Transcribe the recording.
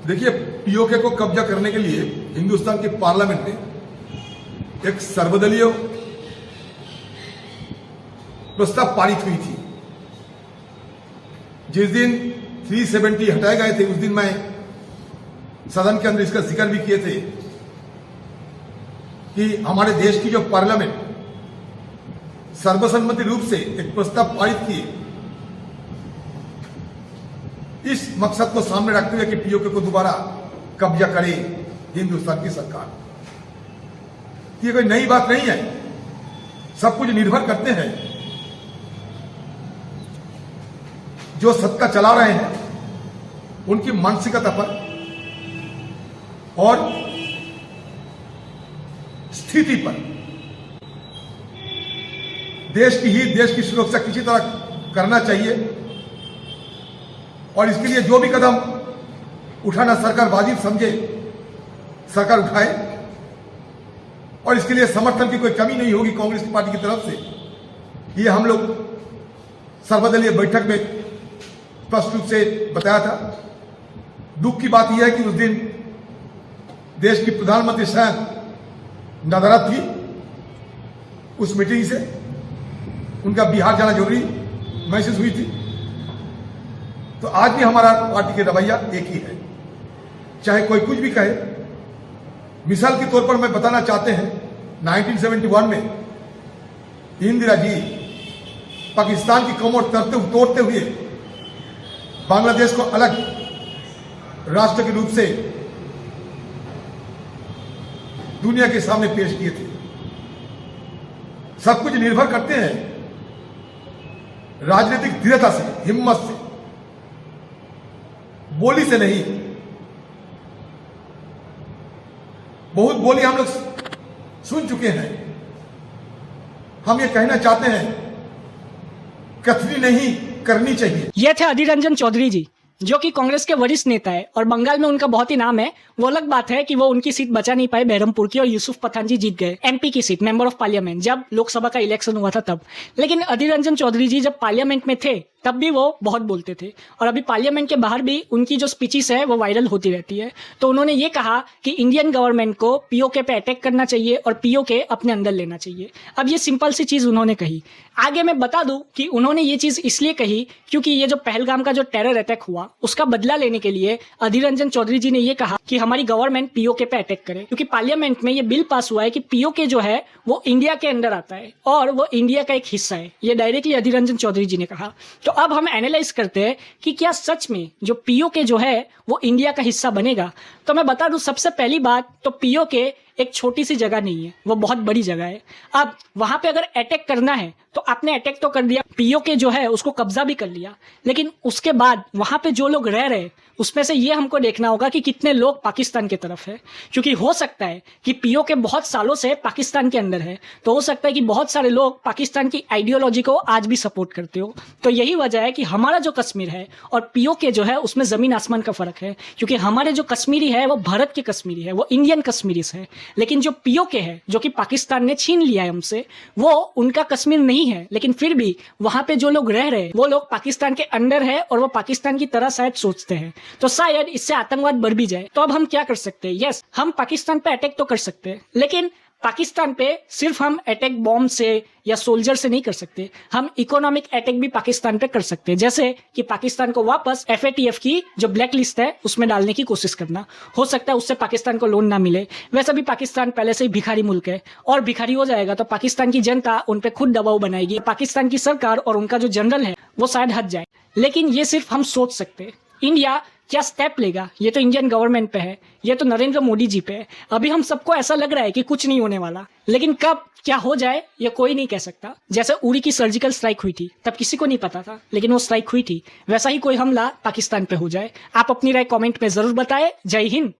देखिए, पीओके को कब्जा करने के लिए हिंदुस्तान की पार्लियामेंट में एक सर्वदलीय प्रस्ताव पारित हुई थी। जिस दिन 370 हटाए गए थे उस दिन मैं सदन के अंदर इसका जिक्र भी किए थे कि हमारे देश की जो पार्लियामेंट सर्वसम्मति रूप से एक प्रस्ताव पारित किए, इस मकसद को सामने रखते हुए कि पीओके को दोबारा कब्जा करे हिंदुस्तान की सरकार। ये कोई नई बात नहीं है। सब कुछ निर्भर करते हैं जो सत्ता चला रहे हैं उनकी मानसिकता पर और स्थिति पर। देश की हित, देश की सुरक्षा किसी तरह करना चाहिए और इसके लिए जो भी कदम उठाना सरकार वाजिब समझे, सरकार उठाए और इसके लिए समर्थन की कोई कमी नहीं होगी कांग्रेस की पार्टी की तरफ से। ये हम लोग सर्वदलीय बैठक में स्पष्ट रूप से बताया था। दुख की बात यह है कि उस दिन देश की प्रधानमंत्री स्वयं नाराज थी। उस मीटिंग से उनका बिहार जाना जरूरी महसूस हुई थी। तो आज भी हमारा पार्टी का रवैया एक ही है, चाहे कोई कुछ भी कहे। मिसाल के तौर पर मैं बताना चाहते हैं, 1971 में इंदिरा जी पाकिस्तान की कमर तोड़ते हुए बांग्लादेश को अलग राष्ट्र के रूप से दुनिया के सामने पेश किए थे। सब कुछ निर्भर करते हैं राजनीतिक दृढ़ता से, हिम्मत से, बोली से नहीं। बहुत बोली हम लोग सुन चुके हैं। हम ये कहना चाहते हैं, कथनी नहीं करनी चाहिए। ये थे अधीर रंजन चौधरी जी, जो कि कांग्रेस के वरिष्ठ नेता है और बंगाल में उनका बहुत ही नाम है। वो अलग बात है कि वो उनकी सीट बचा नहीं पाए बहरमपुर की और यूसुफ पठान जी जीत गए एमपी की सीट, मेंबर ऑफ पार्लियामेंट, जब लोकसभा का इलेक्शन हुआ था तब। लेकिन अधीर रंजन चौधरी जी जब पार्लियामेंट में थे तब भी वो बहुत बोलते थे और अभी पार्लियामेंट के बाहर भी उनकी जो स्पीचेस है वो वायरल होती रहती है। तो उन्होंने ये कहा कि इंडियन गवर्नमेंट को पीओके पे अटैक करना चाहिए और पीओके अपने अंदर लेना चाहिए। अब ये सिंपल सी चीज उन्होंने कही। आगे मैं बता दूं कि उन्होंने ये चीज इसलिए कही क्योंकि ये जो पहलगाम का जो टेरर अटैक हुआ उसका बदला लेने के लिए अधीर रंजन चौधरी जी ने ये कहा कि हमारी गवर्नमेंट पीओके पे अटैक करे, क्योंकि पार्लियामेंट में ये बिल पास हुआ है कि पीओके जो है वो इंडिया के अंदर आता है और वो इंडिया का एक हिस्सा है। ये डायरेक्टली अधीर रंजन चौधरी जी ने कहा। तो अब हम एनालाइज करते हैं कि क्या सच में जो पीओके जो है वो इंडिया का हिस्सा बनेगा। तो मैं बता दूं, सबसे पहली बात तो पीओके एक छोटी सी जगह नहीं है, वो बहुत बड़ी जगह है। अब वहां पे अगर अटैक करना है तो आपने अटैक तो कर दिया, पीओके जो है उसको कब्जा भी कर लिया, लेकिन उसके बाद वहां पे जो लोग रह रहे उसमें से ये हमको देखना होगा कि कितने लोग पाकिस्तान की तरफ है। क्योंकि हो सकता है कि पीओके बहुत सालों से पाकिस्तान के अंदर है, तो हो सकता है कि बहुत सारे लोग पाकिस्तान की आइडियोलॉजी को आज भी सपोर्ट करते हो। तो यही वजह है कि हमारा जो कश्मीर है और पीओके जो है उसमें जमीन आसमान का फर्क है। क्योंकि हमारे जो कश्मीरी है वो भारत के कश्मीरी है, वो इंडियन कश्मीरीज है, लेकिन जो पीओके है जो कि पाकिस्तान ने छीन लिया है हमसे, वो उनका कश्मीर नहीं है। लेकिन फिर भी वहां पे जो लोग रह रहे हैं वो लोग पाकिस्तान के अंडर है और वो पाकिस्तान की तरह शायद सोचते हैं, तो शायद इससे आतंकवाद बढ़ भी जाए। तो अब हम क्या कर सकते हैं? यस, हम पाकिस्तान पे अटैक तो कर सकते हैं, लेकिन पाकिस्तान पे सिर्फ हम अटैक बॉम्ब से या सोल्जर से नहीं कर सकते। हम इकोनॉमिक अटैक भी पाकिस्तान पे कर सकते हैं, जैसे कि पाकिस्तान को वापस FATF की जो ब्लैक लिस्ट है उसमें डालने की कोशिश करना। हो सकता है उससे पाकिस्तान को लोन ना मिले। वैसे भी पाकिस्तान पहले से ही भिखारी मुल्क है और भिखारी हो जाएगा तो पाकिस्तान की जनता उन पे खुद दबाव बनाएगी। पाकिस्तान की सरकार और उनका जो जनरल है वो शायद हट जाए। लेकिन ये सिर्फ हम सोच सकते हैं। इंडिया क्या स्टेप लेगा ये तो इंडियन गवर्नमेंट पे है, ये तो नरेंद्र मोदी जी पे है। अभी हम सबको ऐसा लग रहा है कि कुछ नहीं होने वाला, लेकिन कब क्या हो जाए ये कोई नहीं कह सकता। जैसे उरी की सर्जिकल स्ट्राइक हुई थी तब किसी को नहीं पता था, लेकिन वो स्ट्राइक हुई थी। वैसा ही कोई हमला पाकिस्तान पे हो जाए। आप अपनी राय कमेंट में जरूर बताएं। जय हिंद।